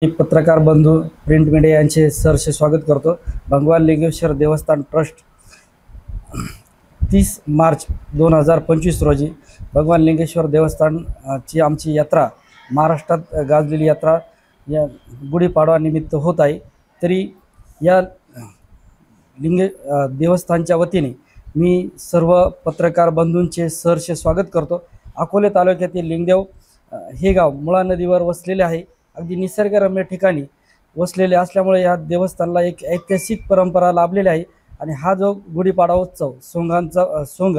मी पत्रकार बंधू print media यांचे सहर्ष स्वागत करतो। भगवान लिंगेश्वर देवस्थान ट्रस्ट 30 मार्च 2025 रोजी भगवान लिंगेश्वर देवस्थान ची आमची यात्रा महाराष्ट्रात गाजलेली यात्रा या गुढीपाडवा निमित्त होत आहे। तरी या देवस्थानच्या वतीने मी सर्व पत्रकार बंधूंचे सहर्ष स्वागत करतो। अकोले तालुक्यातील लिंगदेव हे गाव मुळा नदीवर वसलेले आहे। अगदी निसर्गरम्य ठिकाणी वसलेले असल्यामुळे या देवस्थानाला एक ऐतिहासिक परंपरा लाभलेली आहे। आणि हा जो गुढीपाडवा उत्सव सोंगांचा सोंग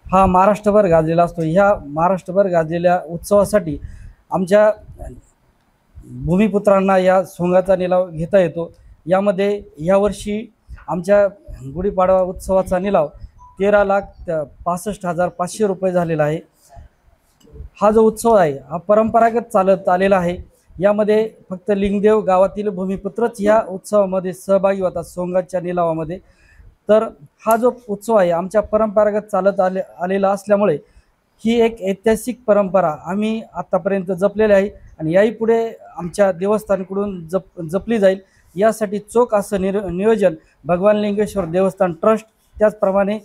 हा महाराष्ट्रभर गाजलेला असतो। ह्या महाराष्ट्रभर गाजलेल्या उत्सवासाठी आमच्या भूमिपुत्रांना या सोंगाचा निलाव घेता येतो। यामध्ये यावर्षी आमच्या गुढीपाडवा उत्सवाचा निलाव 13,65,500 रुपये झालेला आहे। हा जो उत्सव आहे हा परंपरागत चालत आलेला आहे। यामध्ये फक्त लिंगदेव गावातील भूमिपुत्रच या उत्सवामध्ये सहभागी होतात सोंगाच्या निलावामध्ये। तर हा जो उत्सव आहे आमच्या परंपरागत चालत आलेला असल्यामुळे ही एक ऐतिहासिक परंपरा आम्ही आतापर्यंत जपलेली आहे आणि याही पुढे आमच्या देवस्थानाकडून जपली जाईल यासाठी चोख असं नियोजन भगवान लिंगेश्वर देवस्थान ट्रस्ट त्याचप्रमाणे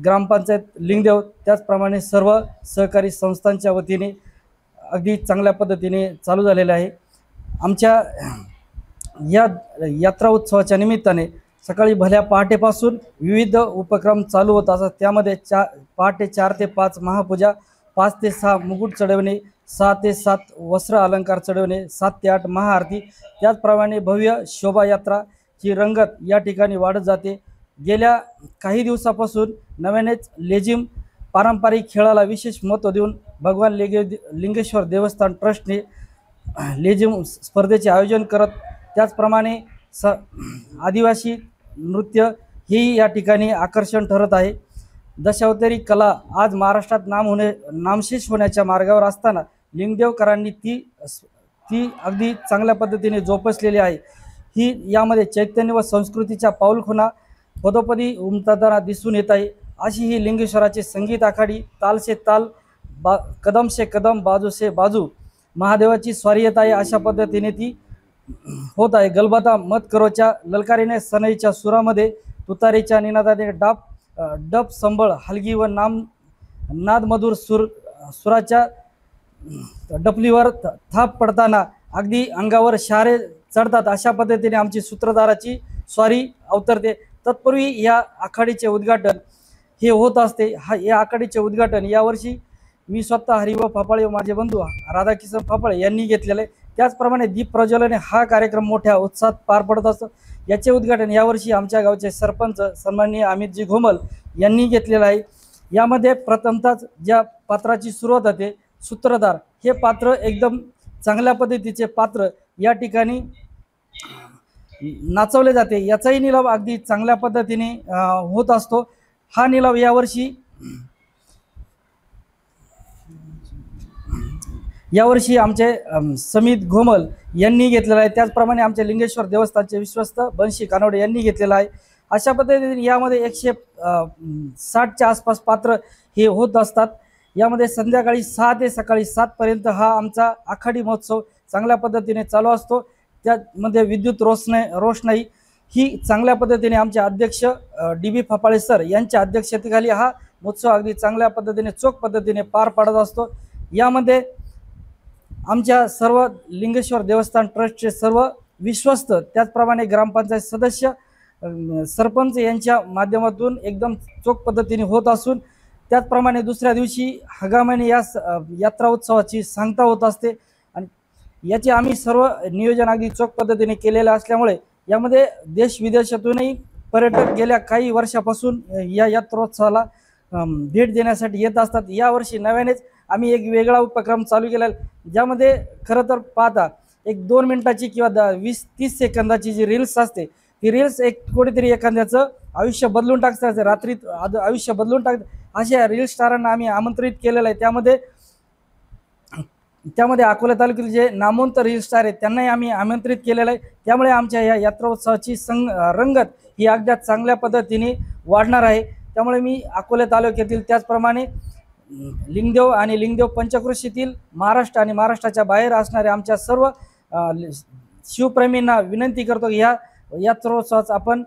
ग्रामपंचायत लिंगदेव त्याचप्रमाणे सर्व सहकारी संस्थांच्या वतीने अगदी चांगल्या पद्धतीने चालू झालेले आहे। आमच्या या यात्रा उत्सवाच्या निमित्ताने सकाळी भल्या पहाटेपासून विविध उपक्रम चालू होत असतात। त्यामध्ये पहाटे 4 ते 5 महापूजा, 5 ते 6 मुकुट चढवणे, 6 ते 7 वस्त्र अलंकार चढवणे, 7 ते 8 महाआरती, त्याचप्रमाणे भव्य शोभायात्रा ही रंगत या ठिकाणी वाढत जाते। गेल्या काही दिवसापासून नव्यानेच लेझिम पारंपरिक खेळाला विशेष महत्त्व देऊन भगवान लिंगेश्वर देवस्थान ट्रस्टने लेझिम स्पर्धेचे आयोजन करत त्याचप्रमाणे आदिवासी नृत्य ही या ठिकाणी आकर्षण ठरत आहे। दशावतारी कला आज महाराष्ट्रात नामशेष होण्याच्या मार्गावर असताना लिंगदेवकरांनी ती अगदी चांगल्या पद्धतीने जोपासलेली आहे। ही यामध्ये चैतन्य व संस्कृतीच्या पाऊलखुणा पदोपदी उमटताना दिसून येत आहे। अशी ही लिंगेश्वराची संगीत आखाडी ताल से ताल कदम से कदम बाजू से बाजू महादेवाची स्वारी येत आहे। अशा पद्धतीने ती होत आहे। गलबता मत करोच्या ललकारीने सनईच्या सुरामध्ये तुतारीच्या निनादाने डब संबळ हलगी व नादमधुर सुराच्या डपलीवर थाप पडताना अगदी अंगावर शारे चढतात। अशा पद्धतीने आमची सूत्रधाराची स्वारी अवतरते। तत्पूर्वी या आखाडीचे उद्घाटन हे होत असते। या आखाडीचे उद्घाटन यावर्षी मी स्वतः हरिभाऊ फाफाळे व माझे बंधू राधाकिशन फाफाळे यांनी घेतलेले। त्याचप्रमाणे दीप प्रज्वलन हा कार्यक्रम मोठ्या उत्साहात पार पडत असतो। याचे उद्घाटन यावर्षी आमच्या गावचे सरपंच सन्माननीय अमितजी घोमल यांनी घेतलेले आहे। यामध्ये प्रथमतः ज्या पात्राची सुरुवात होते सूत्रधार हे पात्र एकदम चांगल्या पद्धतीचे पात्र या ठिकाणी नाचवले जाते। याचाही निलाव अगदी चांगल्या पद्धतीने होत असतो। हा निलाव यावर्षी आमचे समित घोमल यांनी घेतलेला आहे। त्याचप्रमाणे आमचे लिंगेश्वर देवस्थानचे विश्वस्त बंशी कानवडे यांनी घेतलेला आहे। अशा पद्धतीने यामध्ये 160च्या आसपास पात्र हे होत असतात। यामध्ये संध्याकाळी 6 ते सकाळी 7 पर्यंत हा आमचा आखाडी महोत्सव चांगल्या पद्धतीने चालू असतो। त्यामध्ये विद्युत रोषणाई ही चांगल्या पद्धतीने आमचे अध्यक्ष DB फाफाळे सर यांच्या अध्यक्षतेखाली हा महोत्सव अगदी चांगल्या पद्धतीने चोख पद्धतीने पार पाडत असतो। यामध्ये आमच्या सर्व लिंगेश्वर देवस्थान ट्रस्टचे सर्व विश्वस्त त्याचप्रमाणे ग्रामपंचायत सदस्य सरपंच यांच्या माध्यमातून एकदम चोख पद्धतीने होत असून त्याचप्रमाणे दुसऱ्या दिवशी हंगामाने या यात्रा उत्सवाची सांगता होत असते। आणि याचे आम्ही सर्व नियोजन अगदी चोख पद्धतीने केलेले असल्यामुळे यामध्ये देश विदेशातूनही पर्यटक गेल्या काही वर्षापासून या यात्रोत्सवाला भेट देण्यासाठी येत असतात। यावर्षी नव्यानेच आम्ही एक वेगळा उपक्रम चालू केला ज्यामध्ये खरं तर पाहता एक 2 मिनिटाची किंवा 20-30 सेकंदाची जी रील्स असते ती रील्स एक कोणीतरी एखाद्याचं आयुष्य बदलून टाकतात, रात्रीत आयुष्य बदलून टाकतात। अशा रील स्टारांना आम्ही आमंत्रित केलेलं आहे। त्यामध्ये अकोला तालुक्यातील जे नामवंत रील स्टार आहेत त्यांनाही आम्ही आमंत्रित केलेलं आहे। त्यामुळे आमच्या या यात्रोत्सवाची रंगत ही अगदी चांगल्या पद्धतीने वाढणार आहे। त्यामुळे मी अकोला तालुक्यातील त्याचप्रमाणे लिंगदेव आणि लिंगदेव पंचक्रोशीतील महाराष्ट्र आणि महाराष्ट्राच्या बाहेर असणारे आमच्या सर्व शिवप्रेमींना विनंती करतो की ह्या यात्रोत्सवाचा आपण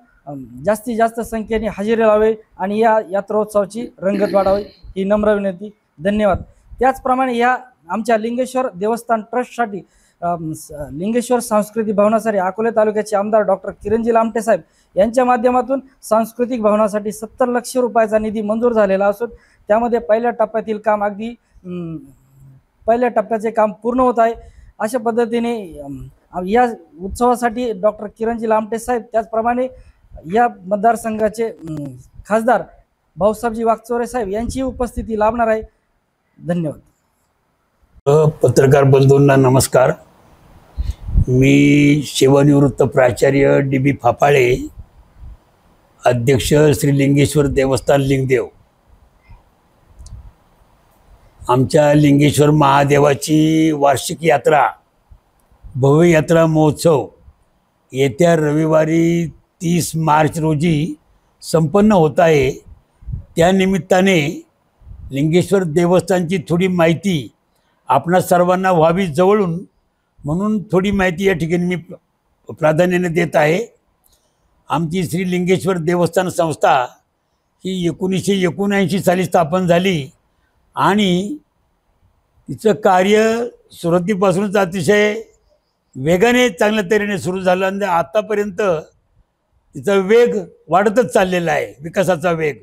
जास्तीत जास्त संख्येने हजेरी लावे आणि या यात्रोत्सवाची रंगत वाढावी ही नम्र विनंती. धन्यवाद. त्याचप्रमाणे या आमच्या लिंगेश्वर देवस्थान ट्रस्टसाठी लिंगेश्वर सांस्कृतिक भवनासाठी अकोले तालुक्याचे आमदार डॉक्टर किरणजी लामटे साहेब यांच्या माध्यमातून सांस्कृतिक भवनासाठी 70 लाख रुपयाचा निधी मंजूर झालेला असून त्यामध्ये पहिल्या टप्प्यातील काम अगदी पहिल्या टप्प्याचे काम पूर्ण होत आहे. अशा पद्धतीने या उत्सवासाठी डॉक्टर किरणजी लामटे साहेब त्याचप्रमाणे या मतदारसंघाचे खासदार भाऊसाहेबजी वागचौरे साहेब यांची उपस्थिती लाभणार आहे. धन्यवाद. पत्रकार बंधूंना नमस्कार. मी सेवानिवृत्त प्राचार्य DB फाफाळे, अध्यक्ष श्री लिंगेश्वर देवस्थान लिंगदेव. आमच्या लिंगेश्वर महादेवाची वार्षिक यात्रा भव्य यात्रा महोत्सव येत्या रविवारी 30 मार्च रोजी संपन्न होत आहे. त्यानिमित्ताने लिंगेश्वर देवस्थानची थोडी माहिती आपणा सर्वांना व्हावी जवळून, म्हणून थोडी माहिती या ठिकाणी मी प्राधान्याने देत आहे. आमची श्री लिंगेश्वर देवस्थान संस्था ही 1979 साली स्थापन झाली आणि तिचं कार्य सुरुवातीपासूनच अतिशय वेगाने चांगल्या तऱ्हेने सुरू झालं आणि आतापर्यंत तिचा वेग वाढतच चाललेला आहे, विकासाचा वेग.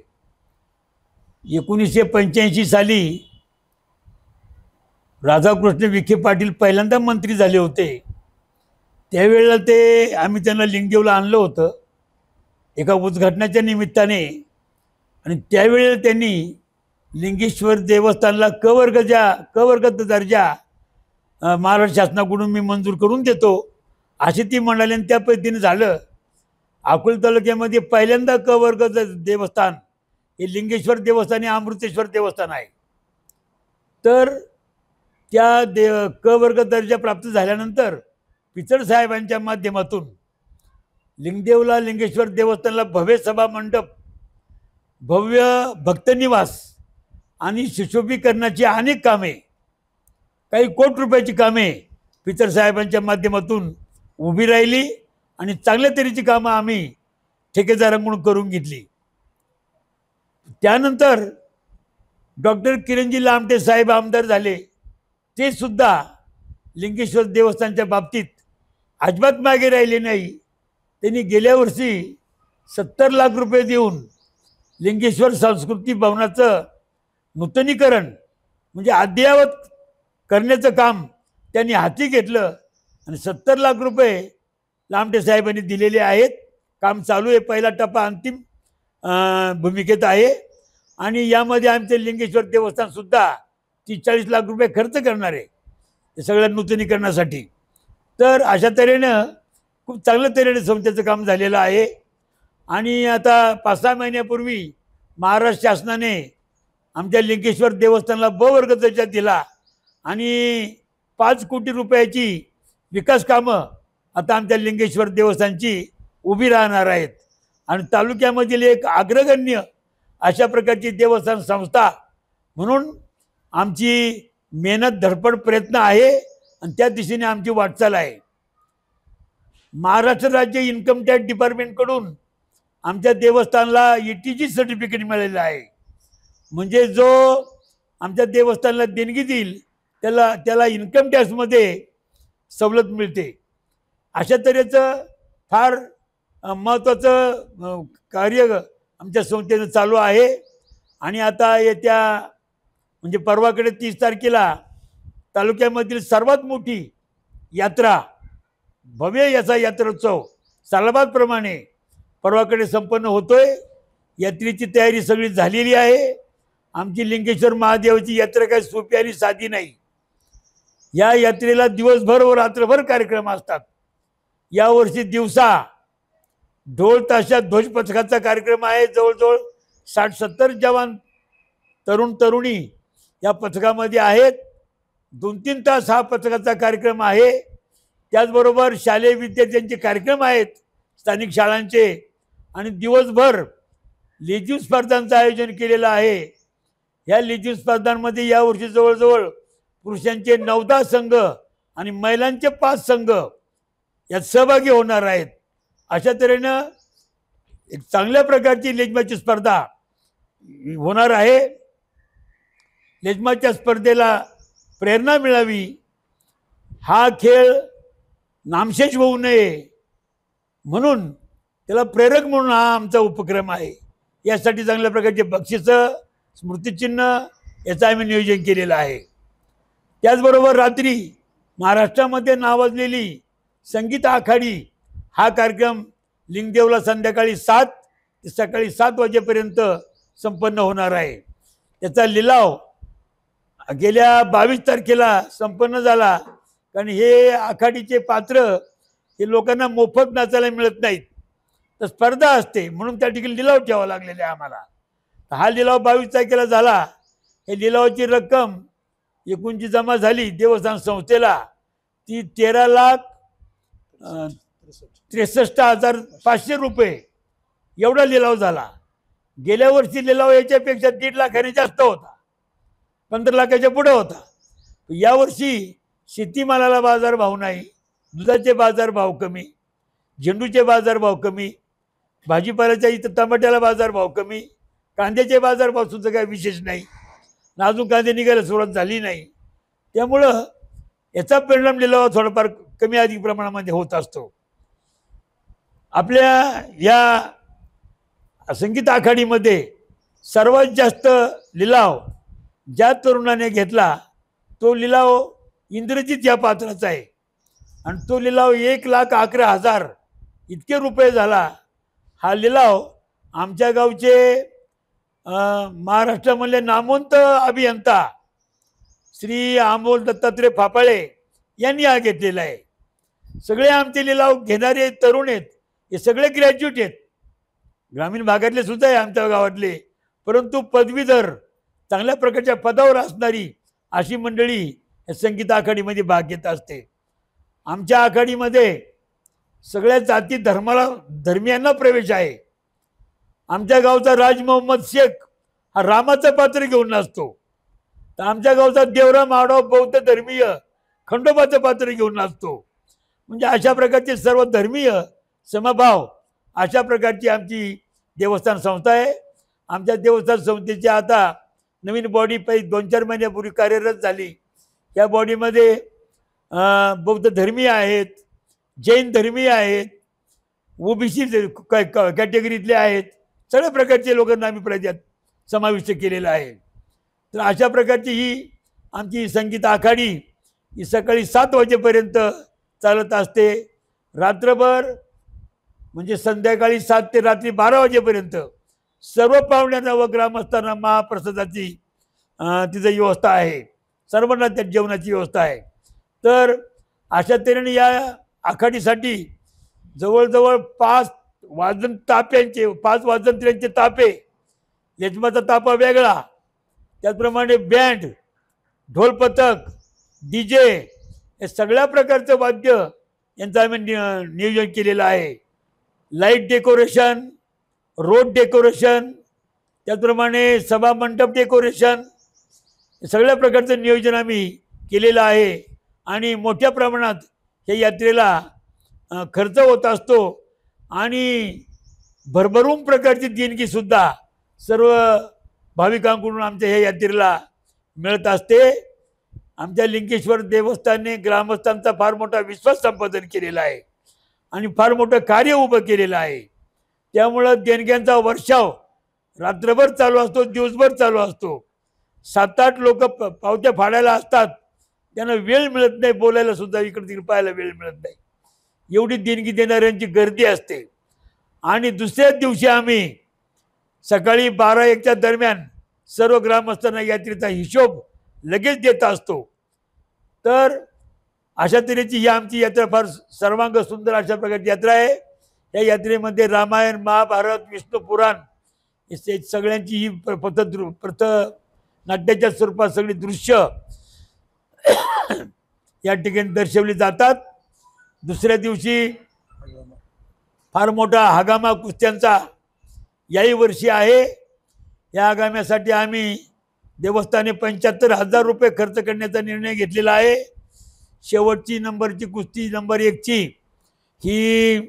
1985 साली राधाकृष्ण विखे पाटील पहिल्यांदा मंत्री झाले होते. त्यावेळेला आम्ही त्यांना लिंगदेवला आणलं होतं एका उद्घाटनाच्या निमित्ताने आणि त्यावेळेला त्यांनी लिंगेश्वर देवस्थानला क वर्गाचा दर्जा महाराष्ट्र शासनाकडून मी मंजूर करून देतो असे ती म्हणाले आणि त्या पद्धतीने झालं. अकोले तालुक्यामध्ये पहिल्यांदा क वर्गाचं देवस्थान हे लिंगेश्वर देवस्थान हे अमृतेश्वर देवस्थान आहे. तर त्या क वर्ग दर्जा प्राप्त झाल्यानंतर पिचड साहेबांच्या माध्यमातून लिंगदेवला लिंगेश्वर देवस्थानला भव्य सभा मंडप, भव्य भक्तनिवास आणि सुशोभीकरणाची अनेक कामे, काही कोटी रुपयाची कामे पिचड साहेबांच्या माध्यमातून उभी राहिली आणि चांगल्या तऱ्हेची कामं आम्ही ठेकेदारांकडून करून घेतली. त्यानंतर डॉक्टर किरणजी लामटे साहेब आमदार झाले. ते सुद्धा लिंगेश्वर देवस्थानच्या बाबतीत अजिबात मागे राहिले नाही. त्यांनी गेल्या वर्षी 70 लाख रुपये देऊन लिंगेश्वर सांस्कृतिक भवनाचं नूतनीकरण म्हणजे अद्ययावत करण्याचं काम त्यांनी हाती घेतलं आणि 70 लाख रुपये लामटे साहेबांनी दिलेले आहेत. काम चालू आहे. पहिला टप्पा अंतिम भूमिकेत आहे आणि यामध्ये आमचे लिंगेश्वर देवस्थानसुद्धा 30-40 लाख रुपये खर्च करणार आहे हे सगळ्या नूतनीकरणासाठी. तर अशा तऱ्हेनं खूप चांगल्या तऱ्हेने संस्थेचं काम झालेलं आहे. आणि आता 5-6 महिन्यापूर्वी महाराष्ट्र शासनाने आमच्या लिंगेश्वर देवस्थानला ब वर्ग दर्जा दिला आणि 5 कोटी रुपयाची विकास कामं आता आमच्या लिंगेश्वर देवस्थानची उभी राहणार आहेत. आणि तालुक्यामधील एक अग्रगण्य अशा प्रकारची देवस्थान संस्था म्हणून आमची मेहनत धडपड प्रयत्न आहे आणि त्या दिशेने आमची वाटचाल आहे. महाराष्ट्र राज्य इन्कम टॅक्स डिपार्टमेंटकडून आमच्या देवस्थानला ETG सर्टिफिकेट मिळालेलं आहे. म्हणजे जो आमच्या देवस्थानला देणगी देईल त्याला इन्कम टॅक्समध्ये सवलत मिळते. अशा तऱ्हेचं फार महत्त्वाचं कार्य आमच्या संस्थेनं चालू आहे. आणि आता येत्या म्हणजे परवाकडे 30 तारखेला तालुक्यामधील सर्वात मोठी यात्रा, भव्य याचा यात्रोत्सव सालाबादप्रमाणे परवाकडे संपन्न होतोय. यात्रेची तयारी सगळी झालेली आहे. आमची लिंगेश्वर महादेवाची यात्रा काही सोपी आणि साधी नाही. या यात्रेला दिवसभर व रात्रभर कार्यक्रम असतात. यावर्षी दिवसा ढोल ताशा ध्वज पथकाचा कार्यक्रम आहे. जवळजवळ 60-70 जवान तरुण तरुणी या पथकामध्ये आहेत. 2-3 तास हा पथकाचा कार्यक्रम आहे. त्याचबरोबर शालेय विद्यार्थ्यांचे कार्यक्रम आहेत स्थानिक शाळांचे आणि दिवसभर लेझीम स्पर्धांचं आयोजन केलेलं आहे. ह्या लेझीम स्पर्धांमध्ये यावर्षी जवळजवळ पुरुषांचे 9-10 संघ आणि महिलांचे 5 संघ यात सहभागी होणार आहेत. अशा तऱ्हेनं एक चांगल्या प्रकारची लेझिमाची स्पर्धा होणार आहे. लेझिमाच्या स्पर्धेला प्रेरणा मिळावी, हा खेळ नामशेष होऊ नये म्हणून त्याला प्रेरक म्हणून हा आमचा उपक्रम आहे. यासाठी चांगल्या प्रकारचे बक्षिसं, स्मृतिचिन्ह याचं आम्ही नियोजन केलेलं आहे. त्याचबरोबर रात्री महाराष्ट्रामध्ये नावाजलेली संगीत आखाडी हा कार्यक्रम लिंगदेवला संध्याकाळी 7 ते सकाळी 7 वाजेपर्यंत संपन्न होणार आहे. त्याचा लिलाव गेल्या 22 तारखेला संपन्न झाला. कारण हे आखाडीचे पात्र हे लोकांना मोफत नाचायला मिळत नाहीत, तर स्पर्धा असते म्हणून त्या ठिकाणी लिलाव ठेवावा लागलेला आहे आम्हाला. हा लिलाव 22 तारखेला झाला. हे लिलावाची रक्कम एकूण जी जमा झाली देवस्थान संस्थेला ती 13,63,500 रुपये एवढा लिलाव झाला. गेल्या वर्षी लिलाव याच्यापेक्षा 1.5 लाखाने जास्त होता, 15 लाखाच्या पुढे होता. यावर्षी शेतीमालाला बाजारभाव नाही, दुधाचे बाजारभाव कमी, झेंडूचे बाजारभाव कमी, भाजीपाल्याच्या इथं टमाट्याला बाजारभाव कमी, कांद्याचे बाजारभाव सुद्धा काही विशेष नाही, अजून कांदे निघायला सुरुवात झाली नाही. त्यामुळं याचा परिणाम लिलाव थोडाफार कमी अधिक प्रमाणामध्ये होत असतो. आपल्या या संगीत आखाडीमध्ये सर्वात जास्त लिलाव ज्या तरुणाने घेतला तो लिलाव इंद्रजित या पात्राचा आहे आणि तो लिलाव 1,11,000 इतके रुपये झाला. हा लिलाव आमच्या गावचे महाराष्ट्रामधले नामवंत अभियंता श्री अमोल दत्तात्रय फापाळे यांनी हा घेतलेला आहे. सगळे आमचे लिलाव घेणारे तरुण आहेत, हे सगळे ग्रॅज्युएट आहेत, ग्रामीण भागातले सुद्धा आहे आमच्या गावातले, परंतु पदवीधर चांगल्या प्रकारच्या पदावर असणारी अशी मंडळी संगीत आखाडीमध्ये भाग घेत असते. आमच्या आखाडीमध्ये सगळ्या जाती धर्मियांना प्रवेश आहे. आमच्या गावचा राज मोहम्मद शेख हा रामाचं पात्र घेऊन नाचतो, तर आमच्या गावचा देवराम आडव बौद्ध धर्मीय खंडोबाचं पात्र घेऊन नाचतो. म्हणजे अशा प्रकारचे सर्व धर्मीय समभाव अशा प्रकारची आमची देवस्थान संस्था आहे. आमच्या देवस्थान संस्थेची आता नवीन बॉडी 2-4 महिन्यापूर्वी कार्यरत झाली. या बॉडीमध्ये बौद्ध धर्मीय आहेत, जैन धर्मीय आहेत, ओबीसी कॅटेगरीतले आहेत, सगळ्या प्रकारचे लोकांना आम्ही प्रजात समाविष्ट केलेला आहे. तर अशा प्रकारची ही आमची संगीत आखाडी ही सकाळी 7 वाजेपर्यंत चालत असते. रात्रभर म्हणजे संध्याकाळी 7 ते रात्री 12 वाजेपर्यंत सर्व पाहुण्यांना व ग्रामस्थांना महाप्रसादाची तिथं व्यवस्था आहे, सर्वांना त्या जेवणाची व्यवस्था आहे. तर अशा तऱ्हेने या आखाडीसाठी जवळजवळ 5 वाजंत्र्यांचे तापे, लेझिमाचा तापा वेगळा, त्याचप्रमाणे बँड, ढोल पथक, DJ हे सगळ्या प्रकारचं वाद्य यांचं आम्ही नियोजन केलेलं आहे. लाईट डेकोरेशन, रोड डेकोरेशन, त्याचप्रमाणे सभा मंडप डेकोरेशन सगळ्या प्रकारचं नियोजन आम्ही केलेलं आहे. आणि मोठ्या प्रमाणात या यात्रेला खर्च होत असतो आणि भरभरून प्रकारची देणगीसुद्धा सर्व भाविकांकडून आमच्या ह्या यात्रेला मिळत असते. आमच्या लिंगेश्वर देवस्थानने ग्रामस्थांचा फार मोठा विश्वास संपादन केलेला आहे आणि फार मोठं कार्य उभं केलेलं आहे. त्यामुळं देणग्यांचा वर्षाव रात्रभर चालू असतो, दिवसभर चालू असतो. 7-8 लोक पावत्या फाडायला असतात, त्यांना वेळ मिळत नाही, बोलायला सुद्धा इकडे तिकडे पाहायला वेळ मिळत नाही, एवढी देणगी देणाऱ्यांची गर्दी असते. आणि दुसऱ्याच दिवशी आम्ही सकाळी 12-1च्या दरम्यान सर्व ग्रामस्थांना यात्रेचा हिशोब लगेच देत असतो. तर अशा तऱ्हेची ही आमची यात्रा फार सर्वांग सुंदर अशा प्रकारची यात्रा आहे. या यात्रेमध्ये रामायण, महाभारत, विष्णू पुराण हे सगळ्यांची ही नाट्याच्या स्वरूपात सगळी दृश्य या ठिकाणी दर्शवली जातात. दुसऱ्या दिवशी फार मोठा हगामा कुस्त्यांचा याही वर्षी आहे. या हगाम्यासाठी आम्ही देवस्थाने 75,000 रुपये खर्च करण्याचा निर्णय घेतलेला आहे. शेवटची नंबरची कुस्ती नंबर 1ची ही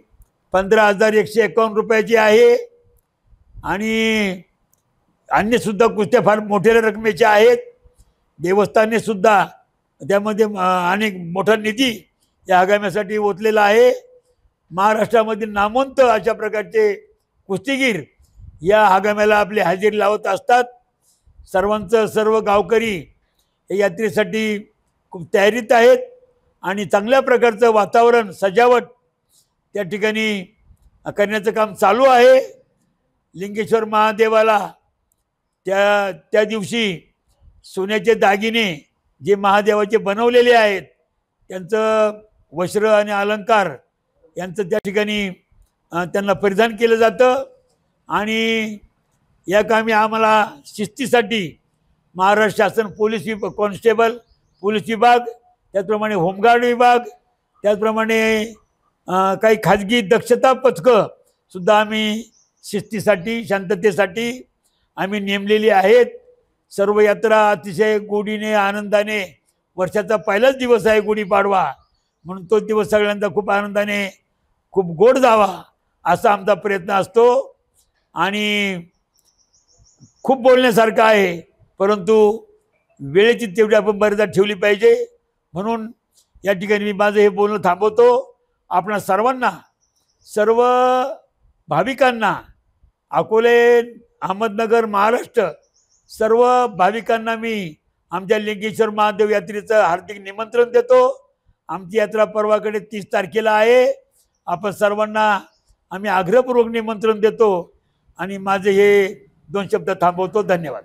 15,151 रुपयाची आहे आणि अन्यसुद्धा कुस्त्या फार मोठ्या रकमेच्या आहेत. देवस्थानने सुद्धा त्यामध्ये अनेक मोठा निधी या हंगामासाठी ओतलेला आहे. महाराष्ट्रामधील नामवंत अशा प्रकारचे कुस्तीगीर या हंगामाला आपली हजेरी लावत असतात. सर्व गावकरी या यात्रेसाठी खूप तयारीत आहेत आणि चांगल्या प्रकारचं वातावरण सजावट त्या ठिकाणी करण्याचं काम चालू आहे. लिंगेश्वर महादेवाला त्या दिवशी सोन्याचे दागिने जे महादेवाचे बनवलेले आहेत त्यांचं वस्त्र आणि अलंकार यांचं त्या ठिकाणी त्यांना परिधान केलं जातं आणि या कामी आम्हाला शिस्तीसाठी महाराष्ट्र शासन पोलीस कॉन्स्टेबल पोलीस विभाग, त्याचप्रमाणे होमगार्ड विभाग, त्याचप्रमाणे काही खाजगी दक्षता पथकं सुद्धा आम्ही शिस्तीसाठी शांततेसाठी आम्ही नेमलेली आहेत. सर्व यात्रा अतिशय गोडीने आनंदाने, वर्षाचा पहिलाच दिवस आहे गुढीपाडवा, म्हणून तो दिवस सगळ्यांचा खूप आनंदाने खूप गोड जावा असा आमचा प्रयत्न असतो. आणि खूप बोलण्यासारखं आहे परंतु वेळेची तेवढी आपण मर्यादा ठेवली पाहिजे. म्हणून या ठिकाणी मी माझं हे बोलणं थांबवतो. आपणा सर्वांना, सर्व भाविकांना, अकोले, अहमदनगर, महाराष्ट्र सर्व भाविकांना मी आमच्या लिंगेश्वर महादेव यात्रेचं हार्दिक निमंत्रण देतो. आमची यात्रा परवाकडे 30 तारखेला आहे. आपण सर्वांना आम्ही आग्रहपूर्वक निमंत्रण देतो आणि माझे हे 2 शब्द थांबवतो. धन्यवाद.